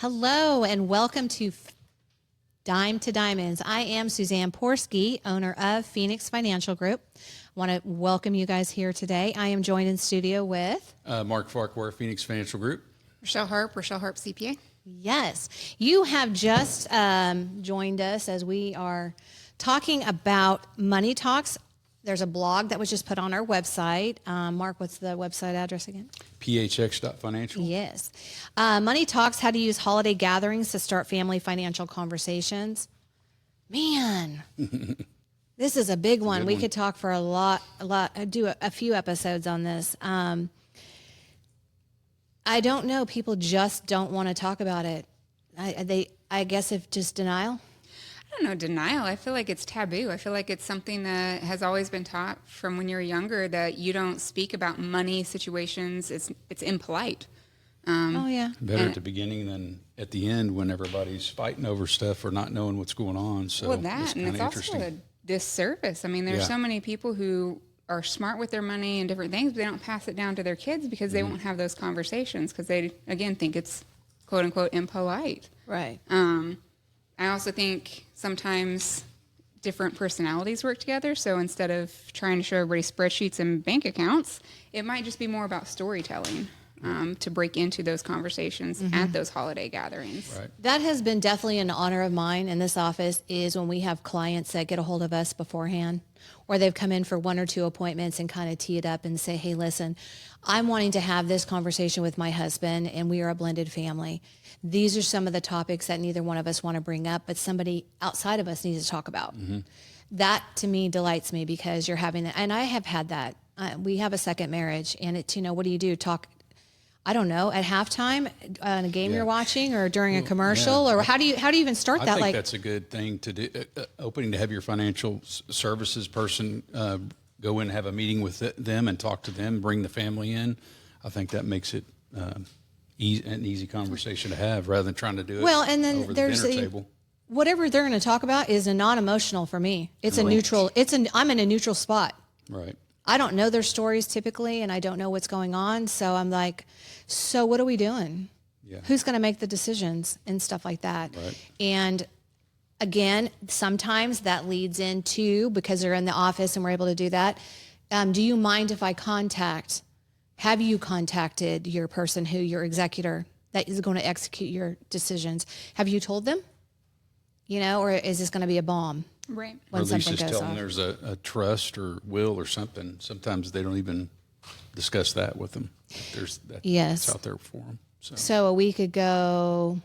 Hello and welcome to Dime to Diamonds. I am Suzanne Porske, owner of Phoenix Financial Group. I want to welcome you guys here today. I am joined in studio with Mark Farquhar, Phoenix Financial Group. Rochelle Harp CPA. Yes, you have just joined us as we are talking about money talks. There's a blog that was just put on our website. Mark, what's the website address again? phx.financial. Yes. Money talks, how to use holiday gatherings to start family financial conversations. Man, this is a big one. We could talk for a lot, do a few episodes on this. I don't know. People just don't want to talk about it. I guess if just denial. I don't know, denial. I feel like it's taboo. I feel like it's something that has always been taught from when you're younger that you don't speak about money situations. It's impolite. Oh, yeah. Better at the beginning than at the end when everybody's fighting over stuff or not knowing what's going on. So well, that, it's and it's also a disservice. I mean, there's so many people who are smart with their money and different things, but they don't pass it down to their kids because they won't have those conversations because they, again, think it's quote unquote impolite. Right. I also think sometimes different personalities work together. So instead of trying to show everybody spreadsheets and bank accounts, it might just be more about storytelling to break into those conversations at those holiday gatherings. Right. That has been definitely an honor of mine in this office is when we have clients that get a hold of us beforehand or they've come in for one or two appointments and kind of tee it up and say, hey, listen, I'm wanting to have this conversation with my husband and we are a blended family. These are some of the topics that neither one of us want to bring up, but somebody outside of us needs to talk about. That to me delights me because you're having that. And I have had that. We have a second marriage and it's, what do you do? Talk, I don't know, at halftime on a game you're watching or during a commercial or how do you even start that? I think that's a good thing to do. Opening to have your financial services person go in and have a meeting with them and talk to them, bring the family in. I think that makes it an easy conversation to have rather than trying to do it and then over there's the dinner table. Whatever they're going to talk about is a non-emotional for me. It's a neutral. I'm in a neutral spot. Right. I don't know their stories typically, and I don't know what's going on. So I'm like, so what are we doing? Yeah. Who's going to make the decisions and stuff like that? Right. And again, sometimes that leads into, because they're in the office and we're able to do that, do you mind if I have you contacted your person your executor that is going to execute your decisions? Have you told them? Or is this going to be a bomb? Right. When or at least something just goes tell them off? there's a trust or will or something. Sometimes they don't even discuss that with them. That's out there for them. So a week ago,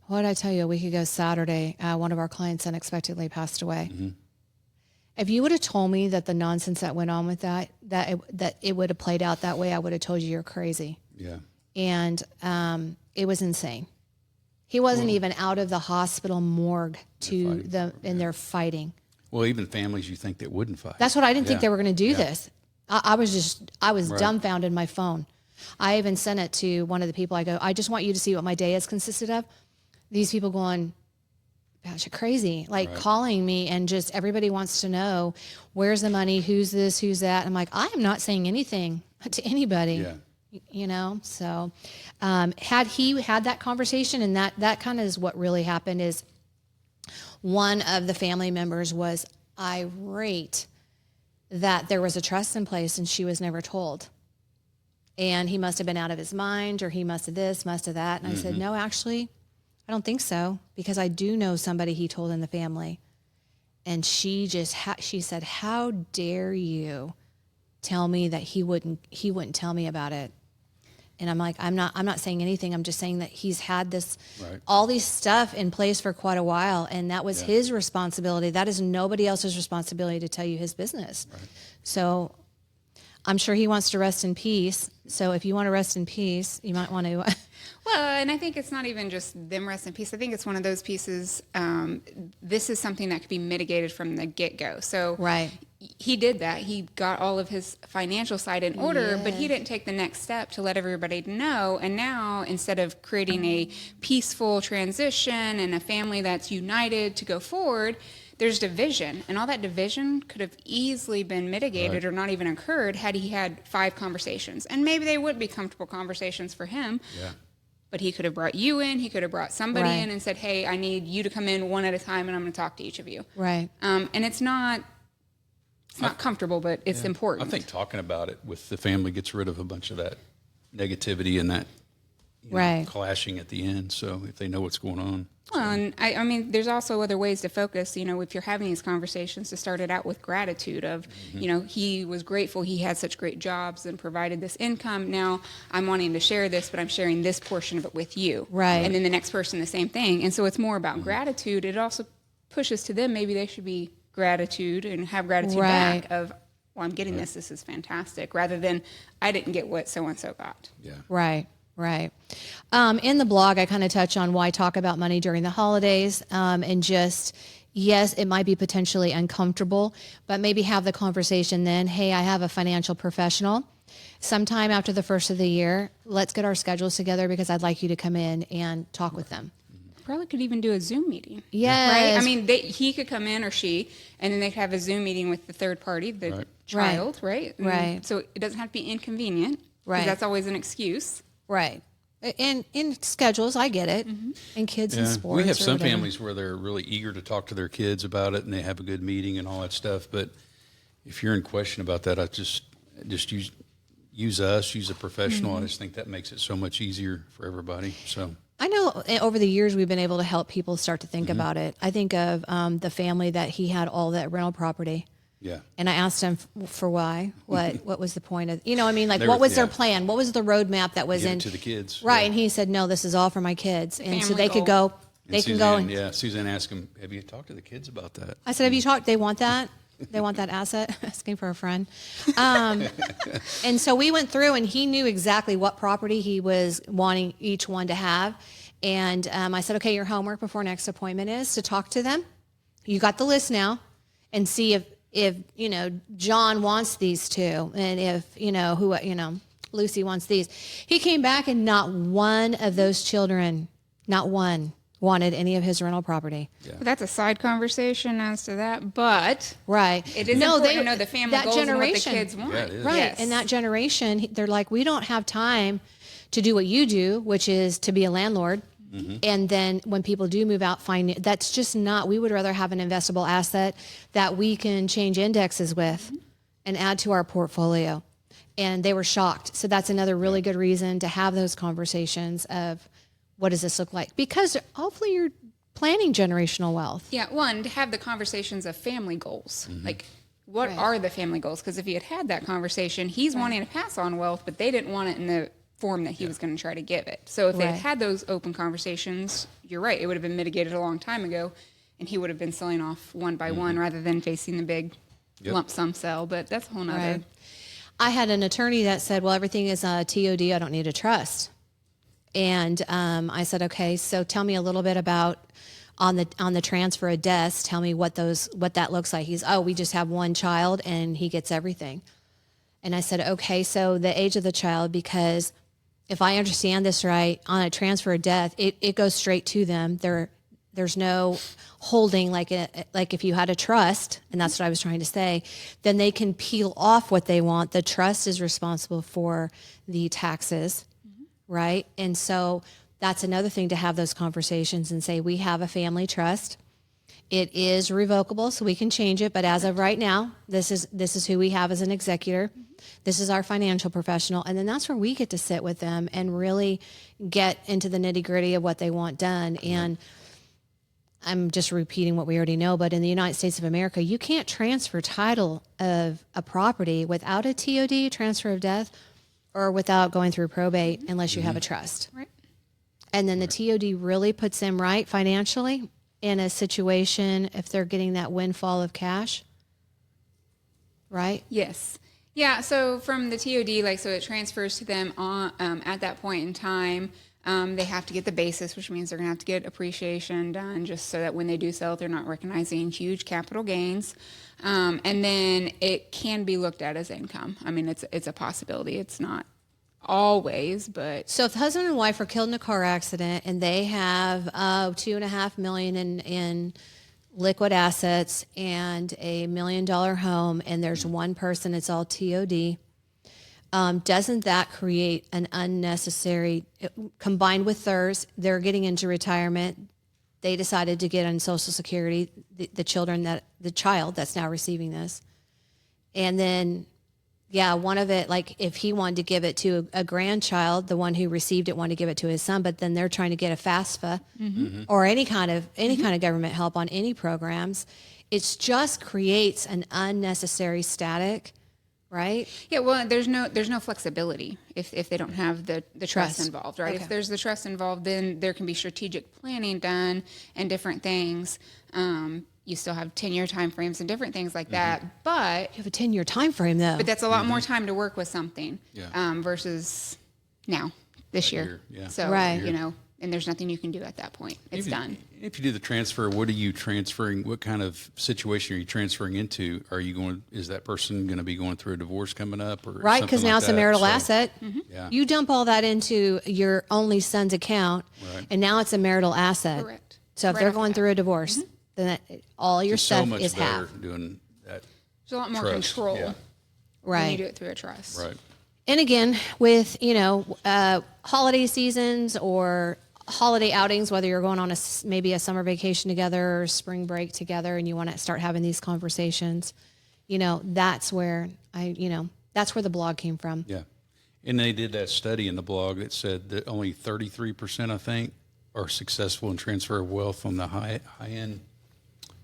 what did I tell you? A week ago Saturday, one of our clients unexpectedly passed away. If you would have told me that the nonsense that went on with that it would have played out that way, I would have told you you're crazy. Yeah. And it was insane. He wasn't even out of the hospital morgue they're fighting. Well, even families you think that wouldn't fight. That's what I didn't think they were going to do this. I was dumbfounded my phone. I even sent it to one of the people. I go, I just want you to see what my day has consisted of. These people going, gosh, you're crazy. Calling me and just everybody wants to know where's the money, who's this, who's that. And I'm like, I am not saying anything to anybody. Yeah. So had he had that conversation and that kind of is what really happened is one of the family members was irate that there was a trust in place and she was never told. And he must have been out of his mind or he must have this, must have that. And I said, no, actually, I don't think so because I do know somebody he told in the family. And she she said, how dare you tell me that he wouldn't tell me about it. And I'm like, I'm not saying anything. I'm just saying that he's had all these stuff in place for quite a while. And that was his responsibility. That is nobody else's responsibility to tell you his business. Right. So I'm sure he wants to rest in peace. So if you want to rest in peace, you might want to. Well, and I think it's not even just them rest in peace. I think it's one of those pieces. This is something that could be mitigated from the get-go. So he did that. He got all of his financial side in order, but he didn't take the next step to let everybody know. And now, instead of creating a peaceful transition and a family that's united to go forward, there's division. And all that division could have easily been mitigated or not even occurred had he had 5 conversations. And maybe they would be comfortable conversations for him. Yeah. but he could have brought you in. He could have brought somebody Right. in and said, hey, I need you to come in one at a time, and I'm going to talk to each of you. Right. And it's not comfortable, but it's important. I think talking about it with the family gets rid of a bunch of that negativity and that Right. clashing at the end. So if they know what's going on. Well, and I mean, there's also other ways to focus. If you're having these conversations, to start it out with gratitude of, he was grateful he had such great jobs and provided this income. Now I'm wanting to share this, but I'm sharing this portion of it with you. Right. And then the next person, the same thing. And so it's more about gratitude. It also pushes to them. Maybe they should be gratitude and have gratitude Right. back of, well, I'm getting this. This is fantastic. Rather than I didn't get what so-and-so got. Yeah. Right. Right. In the blog, I kind of touch on why talk about money during the holidays, and just, yes, it might be potentially uncomfortable, but maybe have the conversation then, hey, I have a financial professional. Sometime after the first of the year, let's get our schedules together because I'd like you to come in and talk with them. Probably could even do a Zoom meeting. Yes. Right? I mean, he could come in, or she, and then they could have a Zoom meeting with the third party, the child, right? And Right. so it doesn't have to be inconvenient. 'Cause Right. that's always an excuse. Right. In schedules, I get it. And kids and sports. We have or some whatever. families where they're really eager to talk to their kids about it and they have a good meeting and all that stuff. But if you're in question about that, I just use us, use a professional. I just think that makes it so much easier for everybody. So I know over the years we've been able to help people start to think about it. I think of the family that he had all that rental property. yeah. And I asked him for why. What was the point of, like, They what were- was their yeah. plan? What was the roadmap that was Give it in to the kids. Right. Yeah. And he said, no, this is all for my kids. And so Family they could goal. go, And they can go. And Suzanne asked him, have you talked to the kids about that? I said, have you talked? They want that. They want that asset. Asking for a friend. And so we went through and he knew exactly what property he was wanting each one to have. And I said, okay, your homework before next appointment is to talk to them. You got the list now, and see if John wants these two, and if Lucy wants these. He came back and not one of those children, not one, wanted any of his rental property. But that's a side conversation as to that. But Right. it is important to know the family that goals and what the generation. kids want. Yeah, it is. Right. Yes. And that generation, they're like, we don't have time to do what you do, which is to be a landlord. And then when people do move out, that's just not, we would rather have an investable asset that we can change indexes with and add to our portfolio. And they were shocked. So that's another really good reason to have those conversations of what does this look like? Because hopefully you're planning generational wealth. Yeah, one, to have the conversations of family goals. Like, what Right. are the family goals? Because if he had that conversation, he's wanting to pass on wealth, but they didn't want it in the form that he was going to try to give it. So if they Right. had those open conversations, you're right, it would have been mitigated a long time ago, and he would have been selling off one by one rather than facing the big lump sum sell. But that's a whole nother. Right. I had an attorney that said, well, everything is TOD. I don't need a trust. And I said, okay, so tell me a little bit about on the transfer of deaths. Tell me what that looks like. We just have one child and he gets everything. And I said, okay, so the age of the child, because if I understand this right, on a transfer of death, it goes straight to them. There's no holding like if you had a trust, and that's what I was trying to say, then they can peel off what they want. The trust is responsible for the taxes, right? And so that's another thing to have those conversations and say, we have a family trust. It is revocable, so we can change it. But as of right now, this is who we have as an executor. This is our financial professional. And then that's where we get to sit with them and really get into the nitty gritty of what they want done. And I'm just repeating what we already know, but in the United States of America, you can't transfer title of a property without a TOD, transfer of death, or without going through probate unless you have a trust. Right. And then the TOD really puts them right financially in a situation if they're getting that windfall of cash, right? Yes. Yeah, so from the TOD, so it transfers to them on at that point in time. They have to get the basis, which means they're going to have to get appreciation done just so that when they do sell it, they're not recognizing huge capital gains. And then it can be looked at as income. I mean, it's a possibility. It's not always, but... So if the husband and wife are killed in a car accident and they have $2.5 million in liquid assets and $1 million home, and there's one person, it's all TOD, doesn't that create an unnecessary, combined with theirs, they're getting into retirement. They decided to get on Social Security, the child that's now receiving this. And then, one of it, like if he wanted to give it to a grandchild, the one who received it wanted to give it to his son, but then they're trying to get a FAFSA or any kind of government help on any programs. It just creates an unnecessary static, right? Yeah, well, there's no flexibility if they don't have the trust involved, right? Okay. If there's the trust involved, then there can be strategic planning done and different things. You still have 10-year time frames and different things like that, but You have a 10-year time frame, though. but that's a lot more time to work with something versus this year. Yeah. So, Right. and there's nothing you can do at that point. It's done. If you do the transfer, what are you transferring? What kind of situation are you transferring into? Is that person going to be going through a divorce coming up? Or Right, because now it's a marital asset. Yeah. You dump all that into your only son's account, Right. and now it's a marital asset. Correct. So if Right they're off the going bat. through a divorce, then all your so stuff much is better half. doing that. There's a lot more Trust, control yeah. when you Right. do it through a trust. Right. And again, with, holiday seasons or holiday outings, whether you're going on maybe a summer vacation together or spring break together and you want to start having these conversations, that's where that's where the blog came from. Yeah. And they did that study in the blog that said that only 33%, I think, are successful in transfer of wealth from the high-end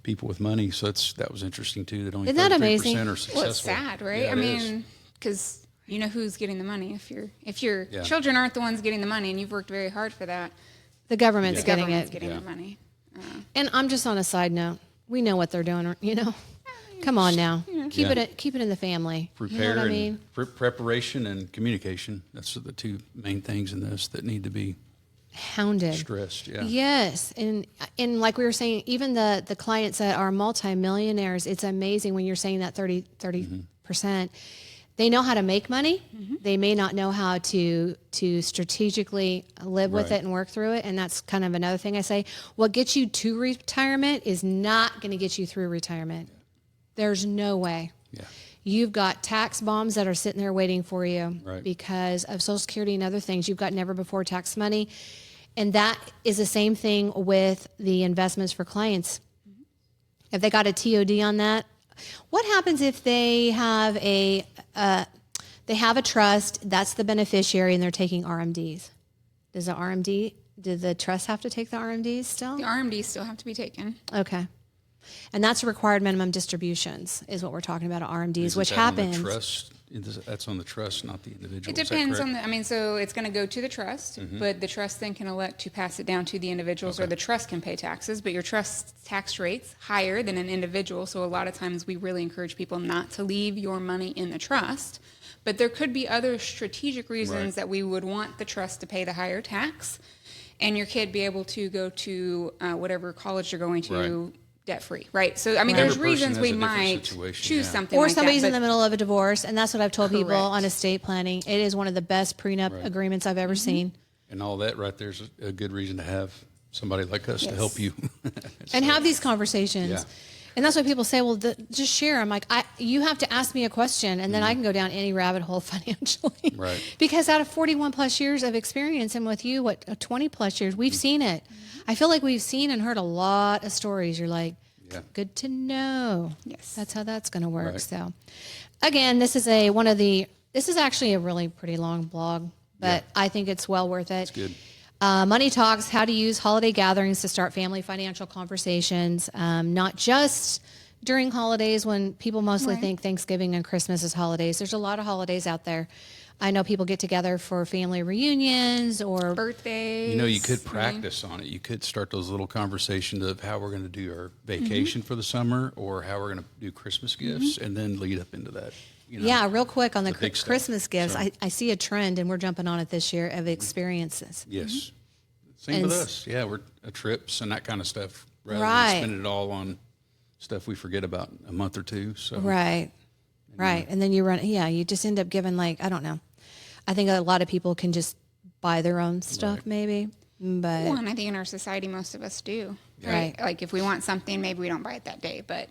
people with money. So that was interesting too, that only Isn't that 33% amazing? are successful. Well, it's sad, right? Yeah, I it is. mean, because you know who's getting the money. If your Yeah. children aren't the ones getting the money and you've worked very hard for that, The government's the getting government's it. getting the money. And I'm just on a side note. We know what they're doing, Come on now. Keep Yeah. it in the family. Prepare You know what I mean? and preparation and communication. That's the two main things in this that need to be Hounded. stressed. Yeah. Yes, and like we were saying, even the clients that are multimillionaires, it's amazing when you're saying that 30%. They know how to make money. They may not know how to strategically live with Right. it and work through it. And that's kind of another thing I say. What gets you to retirement is not going to get you through retirement. There's no way. Yeah. You've got tax bombs that are sitting there waiting for you Right. because of Social Security and other things. You've got never before tax money. And that is the same thing with the investments for clients. If they got a TOD on that, what happens if they have a trust, that's the beneficiary, and they're taking RMDs? Does the trust have to take the RMDs still? The RMDs still have to be taken. Okay. And that's required minimum distributions is what we're talking about, RMDs, Isn't which that on the happens. trust? That's on the trust, not the individual. It depends on so it's going to go to the trust, but the trust then can elect to pass it down to the individuals, or the trust can pay taxes, but your trust tax rate's higher than an individual. So a lot of times we really encourage people not to leave your money in the trust, but there could be other strategic reasons Right. that we would want the trust to pay the higher tax and your kid be able to go to whatever college you're going to Right. debt-free, right? So, I mean, Every there's reasons person we has a different might situation, choose yeah. something Or like somebody's that. in the middle of a divorce, and that's what I've told people Correct. on estate planning. It is one of the best prenup agreements I've ever seen. And all that right there's a good reason to have somebody like us to Yes. help you. And have these conversations. Yeah. And that's why people say, well, just share. I'm like, you have to ask me a question, and then I can go down any rabbit hole financially. Right. Because out of 41 plus years of experience, and with you, 20 plus years, we've seen it. I feel like we've seen and heard a lot of stories. You're like, Yeah. good to know. Yes. That's how that's going to work. Right. So, again, this is actually a really pretty long blog, but I think it's well worth it. It's good. Money Talks, how to use holiday gatherings to start family financial conversations, not just during holidays when people mostly think Thanksgiving and Christmas is holidays. There's a lot of holidays out there. I know people get together for family reunions or Birthdays. You could practice on it. You could start those little conversations of how we're going to do our vacation for the summer, or how we're going to do Christmas gifts, and then lead up into that. Yeah, real quick on the big stuff. Christmas gifts. So- I see a trend, and we're jumping on it this year, of experiences. Yes. Same And with s- us. Yeah, we're trips and that kind of stuff, rather Right. than spending it all on stuff we forget about a month or two. So Right. And then you just end up giving, like, I don't know. I think a lot of people can just buy their own stuff, Right. maybe. But Well, and I think in our society, most of us do. Right. Like if we want something, maybe we don't buy it that day, but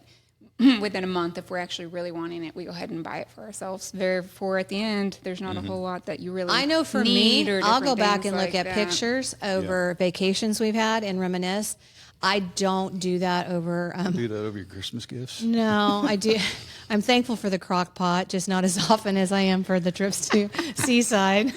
within a month, if we're actually really wanting it, we go ahead and buy it for ourselves. Therefore, at the end, there's not a whole lot that you really I know for need me, or I'll go different back things and look like at that. pictures over vacations we've had and reminisce. I don't do that over. Do that over your Christmas gifts. No, I do. I'm thankful for the crock pot, just not as often as I am for the trips to Seaside.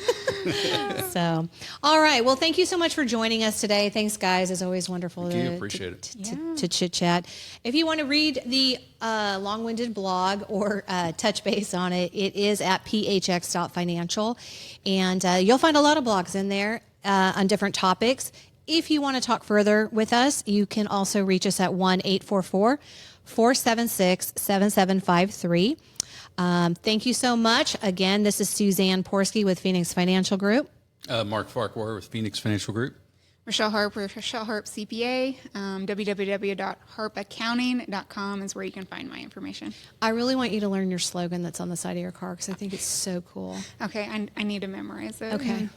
So, all right. Well, thank you so much for joining us today. Thanks, guys. It's always wonderful Appreciate it. to chit chat. If you want to read the long-winded blog or touch base on it, it is at phx.financial. And you'll find a lot of blogs in there on different topics. If you want to talk further with us, you can also reach us at 1-844-476-7753. Thank you so much. Again, this is Suzanne Porske with Phoenix Financial Group. Mark Farquhar with Phoenix Financial Group. Michelle Harp with Michelle Harp CPA. www.harpaccounting.com is where you can find my information. I really want you to learn your slogan that's on the side of your car because I think it's so cool. Okay, I need to memorize it. Okay.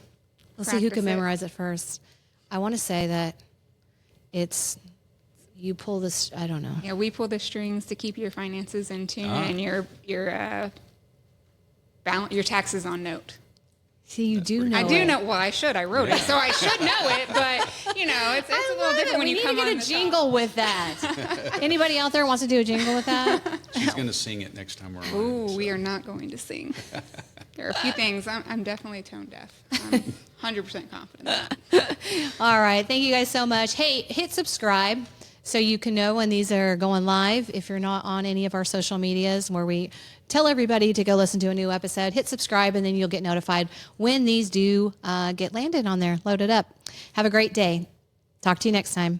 Let's see who can memorize it first. I want to say that it's you pull this. I don't know. Yeah, we pull the strings to keep your finances in tune and your taxes on note. See, you do know. I do it. know. Well, I should. I wrote it, so I should know it. But it's a little different when you come on the We need to get a jingle with that. Anybody out there wants to do a jingle with that? She's going to sing it next time we're on. Ooh, we are not going to sing. There are a few things. I'm definitely tone deaf. I'm 100% confident in that. All right. Thank you guys so much. Hey, hit subscribe so you can know when these are going live. If you're not on any of our social medias where we tell everybody to go listen to a new episode, hit subscribe, and then you'll get notified when these do get landed on there, loaded up. Have a great day. Talk to you next time.